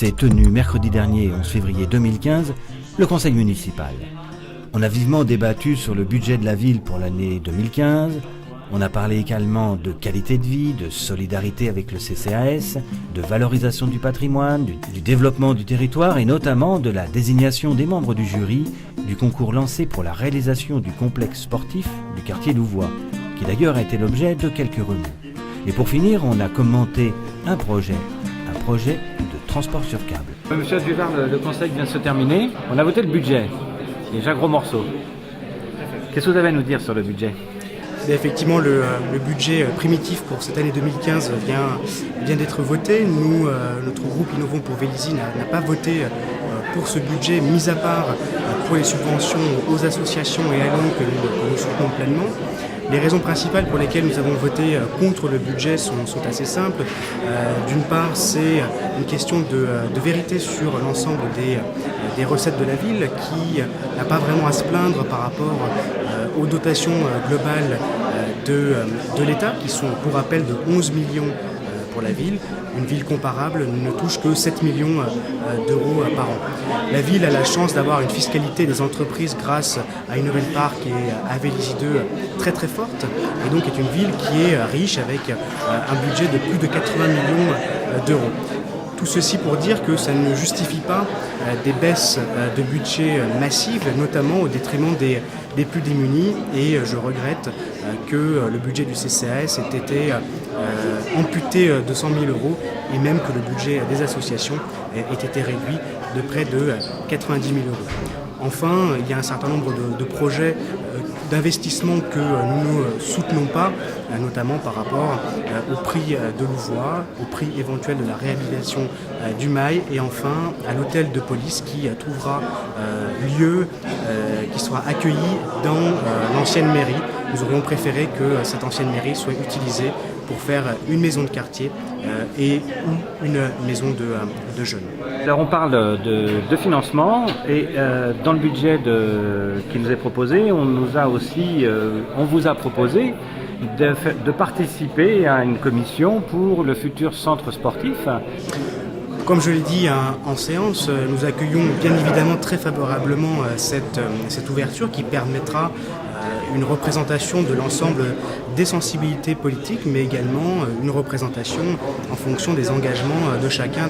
s'est tenu mercredi dernier, 11 février 2015, le conseil municipal. On a vivement débattu sur le budget de la ville pour l'année 2015. On a parlé également de qualité de vie, de solidarité avec le CCAS, de valorisation du patrimoine, du développement du territoire et notamment de la désignation des membres du jury du concours lancé pour la réalisation du complexe sportif du quartier Louvois, qui d'ailleurs a été l'objet de quelques remous. Et pour finir, on a commenté un projet de transport sur câble. Monsieur Duvard, le conseil vient de se terminer. On a voté le budget. Déjà gros morceau. Qu'est-ce que vous avez à nous dire sur le budget ? Effectivement, le budget primitif pour cette année 2015 vient d'être voté. Nous, notre groupe Innovons pour Vélizy n'a pas voté pour ce budget, mis à part pour les subventions aux associations et à l'ONU que nous soutenons pleinement. Les raisons principales pour lesquelles nous avons voté contre le budget sont assez simples. D'une part, c'est une question de vérité sur l'ensemble des recettes de la ville qui n'a pas vraiment à se plaindre par rapport aux dotations globales de l'État qui sont pour rappel de 11 millions pour la ville. Une ville comparable ne touche que 7 millions d'euros par an. La ville a la chance d'avoir une fiscalité des entreprises grâce à Innovel Park et à Vélizy 2 très très forte et donc est une ville qui est riche avec un budget de plus de 80 millions d'euros. Tout ceci pour dire que ça ne justifie pas des baisses de budget massives, notamment au détriment des plus démunis. Et je regrette que le budget du CCAS ait été amputé de 100 000 euros et même que le budget des associations ait été réduit de près de 90 000 euros. Enfin, il y a un certain nombre de projets d'investissement que nous ne soutenons pas, notamment par rapport au prix de Louvois, au prix éventuel de la réhabilitation du Mail et enfin à l'hôtel de police qui trouvera lieu, qui sera accueilli dans l'ancienne mairie. Nous aurions préféré que cette ancienne mairie soit utilisée pour faire une maison de quartier ou une maison de jeunes. Alors on parle de financement et dans le budget qui nous est proposé, on vous a proposé de participer à une commission pour le futur centre sportif. Comme je l'ai dit en séance, nous accueillons bien évidemment très favorablement cette ouverture qui permettra une représentation de l'ensemble des sensibilités politiques, mais également une représentation en fonction des engagements de chacun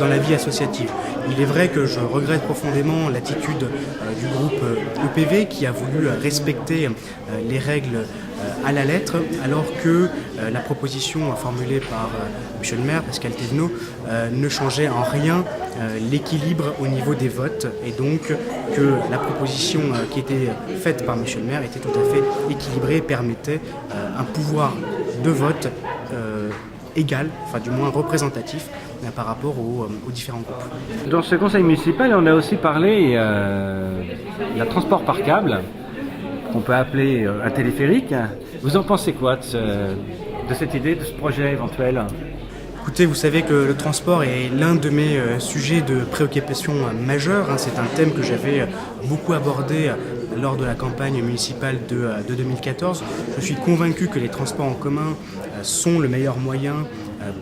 dans la vie associative. Il est vrai que je regrette profondément l'attitude du groupe EPV qui a voulu respecter les règles à la lettre, alors que la proposition formulée par Monsieur le maire, Pascal Thévenot, ne changeait en rien l'équilibre au niveau des votes et donc que la proposition qui était faite par Monsieur le maire était tout à fait équilibrée et permettait un pouvoir de vote égal, enfin du moins représentatif par rapport aux différents groupes. Dans ce conseil municipal, on a aussi parlé de la transport par câble, qu'on peut appeler un téléphérique. Vous en pensez quoi de cette idée, de ce projet éventuel ? Écoutez, vous savez que le transport est l'un de mes sujets de préoccupation majeure. C'est un thème que j'avais beaucoup abordé lors de la campagne municipale de 2014. Je suis convaincu que les transports en commun sont le meilleur moyen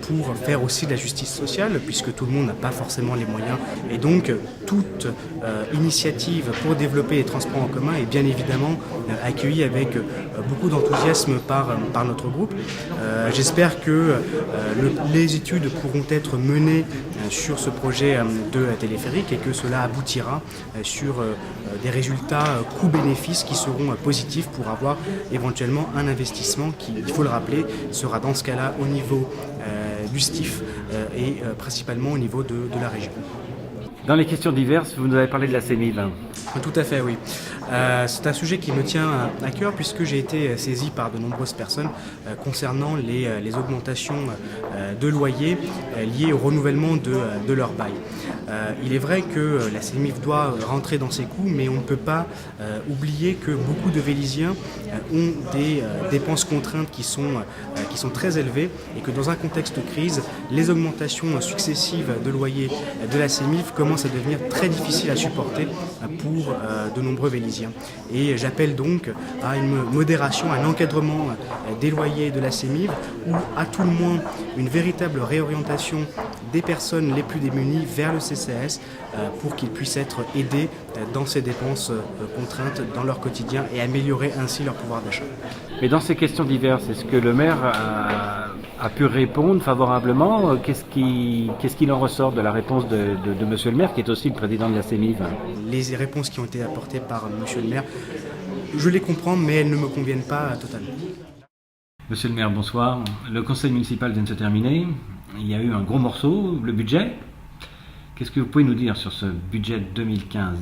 pour faire aussi de la justice sociale, puisque tout le monde n'a pas forcément les moyens. Et donc, toute initiative pour développer les transports en commun est bien évidemment accueillie avec beaucoup d'enthousiasme par notre groupe. J'espère que les études pourront être menées sur ce projet de téléphérique et que cela aboutira sur des résultats coût-bénéfice qui seront positifs pour avoir éventuellement un investissement qui, il faut le rappeler, sera dans ce cas-là au niveau du STIF et principalement au niveau de la région. Dans les questions diverses, vous nous avez parlé de la CEMIV. Tout à fait, oui. C'est un sujet qui me tient à cœur puisque j'ai été saisi par de nombreuses personnes concernant les augmentations de loyers liées au renouvellement de leur bail. Il est vrai que la CEMIV doit rentrer dans ses coûts, mais on ne peut pas oublier que beaucoup de Vélizyens ont des dépenses contraintes qui sont très élevées et que dans un contexte de crise, les augmentations successives de loyers de la CEMIV commencent à devenir très difficiles à supporter pour de nombreux Vélizyens. Et j'appelle donc à une modération, un encadrement des loyers de la CEMIV ou à tout le moins une véritable réorientation des personnes les plus démunies vers le CCAS pour qu'ils puissent être aidés dans ces dépenses contraintes dans leur quotidien et améliorer ainsi leur pouvoir d'achat. Mais dans ces questions diverses, est-ce que le maire a pu répondre favorablement? Qu'est-ce qu'il en ressort de la réponse de monsieur le maire, qui est aussi le président de la CEMIV? Les réponses qui ont été apportées par monsieur le maire, je les comprends, mais elles ne me conviennent pas totalement. Monsieur le maire, bonsoir. Le conseil municipal vient de se terminer. Il y a eu un gros morceau, le budget. Qu'est-ce que vous pouvez nous dire sur ce budget 2015?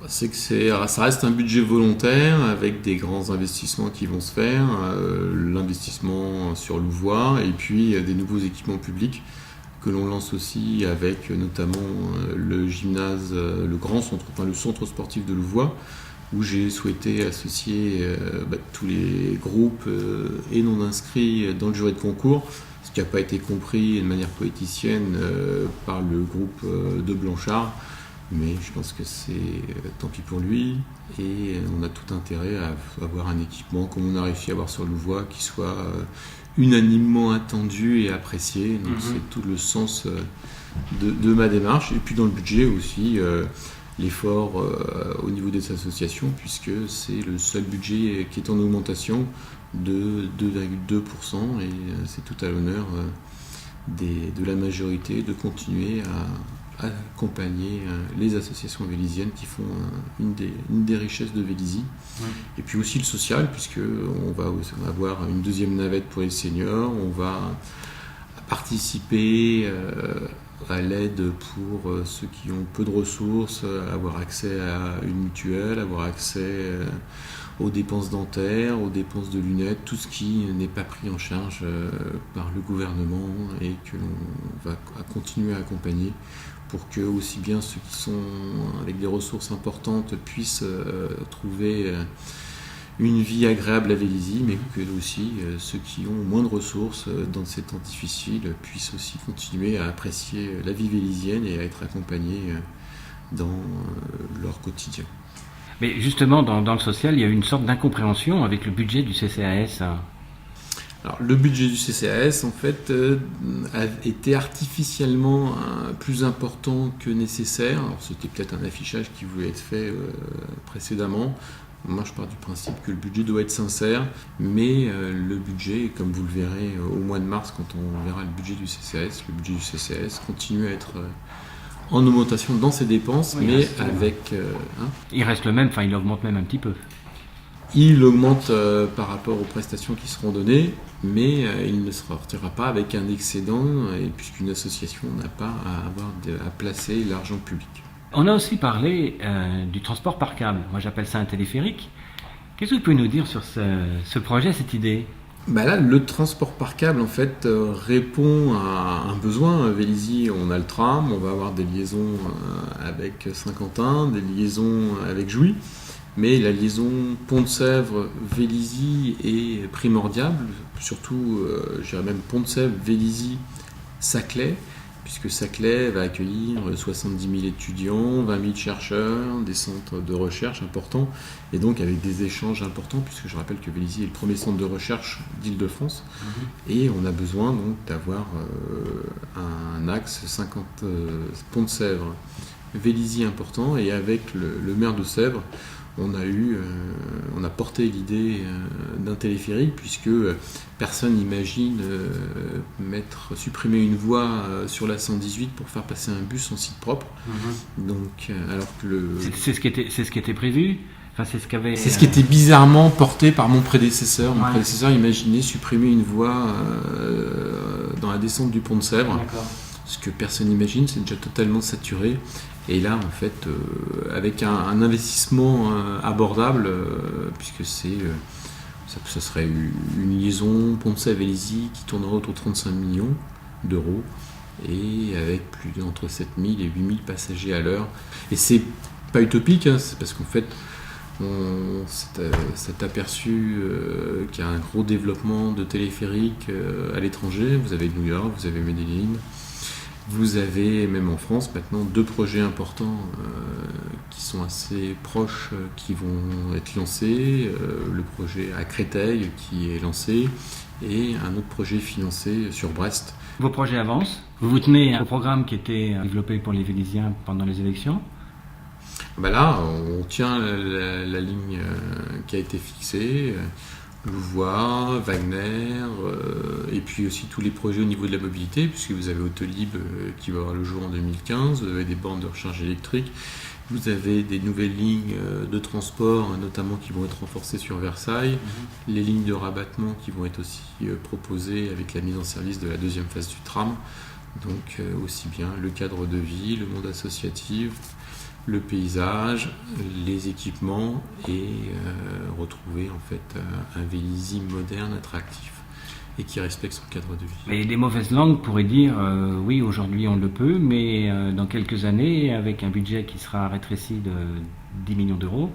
C'est que ça reste un budget volontaire avec des grands investissements qui vont se faire, l'investissement sur Louvois et puis des nouveaux équipements publics que l'on lance aussi avec notamment le gymnase, le centre sportif de Louvois, où j'ai souhaité associer tous les groupes et non inscrits dans le jury de concours, ce qui n'a pas été compris de manière poéticienne par le groupe de Blanchard. Mais je pense que c'est tant pis pour lui et on a tout intérêt à avoir un équipement comme on a réussi à avoir sur Louvois qui soit unanimement attendu et apprécié. Donc c'est tout le sens de ma démarche. Et puis dans le budget aussi, l'effort au niveau des associations, puisque c'est le seul budget qui est en augmentation de 2,2% et c'est tout à l'honneur de la majorité de continuer à accompagner les associations vélisiennes qui font une des richesses de Vélizy. Et puis aussi le social, puisque on va avoir une deuxième navette pour les seniors, on va participer à l'aide pour ceux qui ont peu de ressources, avoir accès à une mutuelle, avoir accès aux dépenses dentaires, aux dépenses de lunettes, tout ce qui n'est pas pris en charge par le gouvernement et que l'on va continuer à accompagner pour que aussi bien ceux qui sont avec des ressources importantes puissent trouver une vie agréable à Vélizy, mais que aussi ceux qui ont moins de ressources dans ces temps difficiles puissent aussi continuer à apprécier la vie vélizienne et à être accompagnés dans leur quotidien. Mais justement, dans le social, il y a eu une sorte d'incompréhension avec le budget du CCAS. Alors, le budget du CCAS, en fait, a été artificiellement plus important que nécessaire. Alors, c'était peut-être un affichage qui voulait être fait précédemment. Moi, je pars du principe que le budget doit être sincère, mais le budget, comme vous le verrez au mois de mars, quand on verra le budget du CCAS continue à être en augmentation dans ses dépenses, oui, mais avec... il reste le même, il augmente même un petit peu. Il augmente par rapport aux prestations qui seront données, mais il ne sortira pas avec un excédent, et puisqu'une association n'a pas à placer l'argent public. On a aussi parlé du transport par câble. Moi, j'appelle ça un téléphérique. Qu'est-ce que vous pouvez nous dire sur ce projet, cette idée ? Là, le transport par câble, en fait, répond à un besoin. À Vélizy, on a le tram, on va avoir des liaisons avec Saint-Quentin, des liaisons avec Jouy. Mais la liaison Pont-de-Sèvres-Vélizy est primordiale, surtout, je dirais même Pont-de-Sèvres-Vélizy-Saclay, puisque Saclay va accueillir 70 000 étudiants, 20 000 chercheurs, des centres de recherche importants, et donc avec des échanges importants, puisque je rappelle que Vélizy est le premier centre de recherche d'Île-de-France, et on a besoin donc d'avoir un axe Pont-de-Sèvres, Vélizy important, et avec le maire de Sèvres, on a porté l'idée d'un téléphérique, puisque personne n'imagine supprimer une voie sur la 118 pour faire passer un bus en site propre. Donc, alors que c'est ce qui était prévu. C'est ce qui était bizarrement porté par mon prédécesseur. Mon prédécesseur imaginait supprimer une voie dans la descente du pont de Sèvres. D'accord. Ce que personne n'imagine, c'est déjà totalement saturé. Et là, en fait, avec un investissement abordable, puisque ça serait une liaison Pont-de-Sèvres-Vélizy qui tournerait autour de 35 millions d'euros, et avec entre 7 000 et 8 000 passagers à l'heure. Et c'est pas utopique, c'est parce qu'en fait, on s'est aperçu qu'il y a un gros développement de téléphériques à l'étranger. Vous avez New York, vous avez Medellín. Vous avez, même en France, maintenant 2 projets importants qui sont assez proches, qui vont être lancés. Le projet à Créteil qui est lancé, et un autre projet financé sur Brest Vos projets avancent. Vous vous tenez au programme qui était développé pour les Vélisiens pendant les élections. Là, on tient la ligne qui a été fixée. Louvois, Wagner, et puis aussi tous les projets au niveau de la mobilité, puisque vous avez Autolib qui va voir le jour en 2015, vous avez des bornes de recharge électrique, vous avez des nouvelles lignes de transport, notamment qui vont être renforcées sur Versailles, les lignes de rabattement qui vont être aussi proposées avec la mise en service de la deuxième phase du tram, donc aussi bien le cadre de vie, le monde associatif, le paysage, les équipements et retrouver en fait un Vélizy moderne, attractif et qui respecte son cadre de vie. Mais les mauvaises langues pourraient dire oui, aujourd'hui on le peut, mais dans quelques années, avec un budget qui sera rétréci de 10 millions d'euros,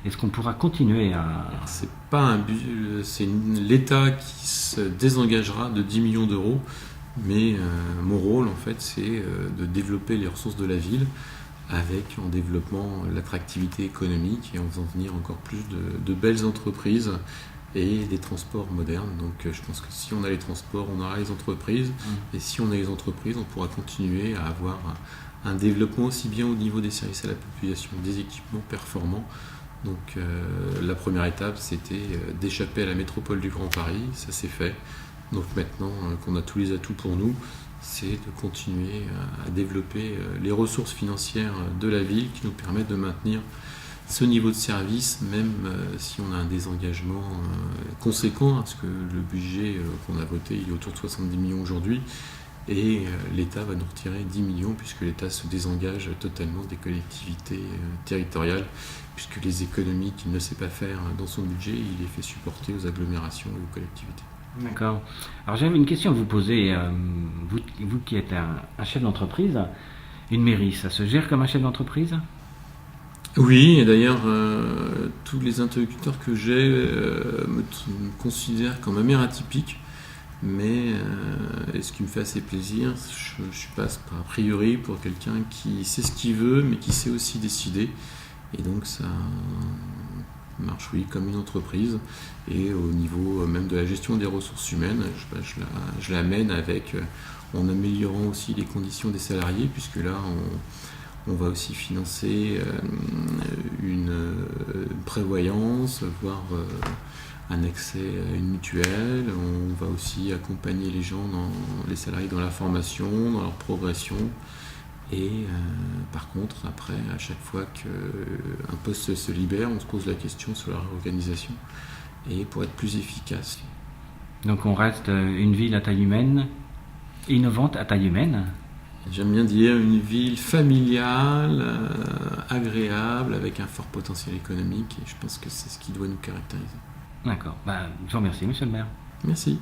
est-ce qu'on pourra continuer à... C'est pas un budget, c'est l'État qui se désengagera de 10 millions d'euros, mais mon rôle en fait c'est de développer les ressources de la ville, en développant l'attractivité économique et en faisant venir encore plus de belles entreprises et des transports modernes. Donc je pense que si on a les transports, on aura les entreprises, et si on a les entreprises, on pourra continuer à avoir un développement aussi bien au niveau des services à la population, des équipements performants. Donc la première étape, c'était d'échapper à la métropole du Grand Paris, ça s'est fait. Donc maintenant qu'on a tous les atouts pour nous, c'est de continuer à développer les ressources financières de la ville qui nous permettent de maintenir ce niveau de service, même si on a un désengagement conséquent, parce que le budget qu'on a voté, il est autour de 70 millions aujourd'hui, et l'État va nous retirer 10 millions, puisque l'État se désengage totalement des collectivités territoriales, puisque les économies qu'il ne sait pas faire dans son budget, il les fait supporter aux agglomérations et aux collectivités. D'accord. Alors j'avais une question à vous poser. Vous qui êtes un chef d'entreprise, une mairie, ça se gère comme un chef d'entreprise ? Oui, et d'ailleurs, tous les interlocuteurs que j'ai me considèrent comme un maire atypique, mais ce qui me fait assez plaisir, je passe par a priori pour quelqu'un qui sait ce qu'il veut, mais qui sait aussi décider, et donc ça marche, oui, comme une entreprise, et au niveau même de la gestion des ressources humaines, je l'amène en améliorant aussi les conditions des salariés, puisque là, on va aussi financer une prévoyance, voire un accès à une mutuelle. On va aussi accompagner les salariés dans la formation, dans leur progression. Et par contre, après, à chaque fois qu'un poste se libère, on se pose la question sur la réorganisation et pour être plus efficace. Donc on reste une ville à taille humaine, innovante à taille humaine. J'aime bien dire une ville familiale, agréable, avec un fort potentiel économique, et je pense que c'est ce qui doit nous caractériser. D'accord. Je vous remercie, monsieur le maire. Merci.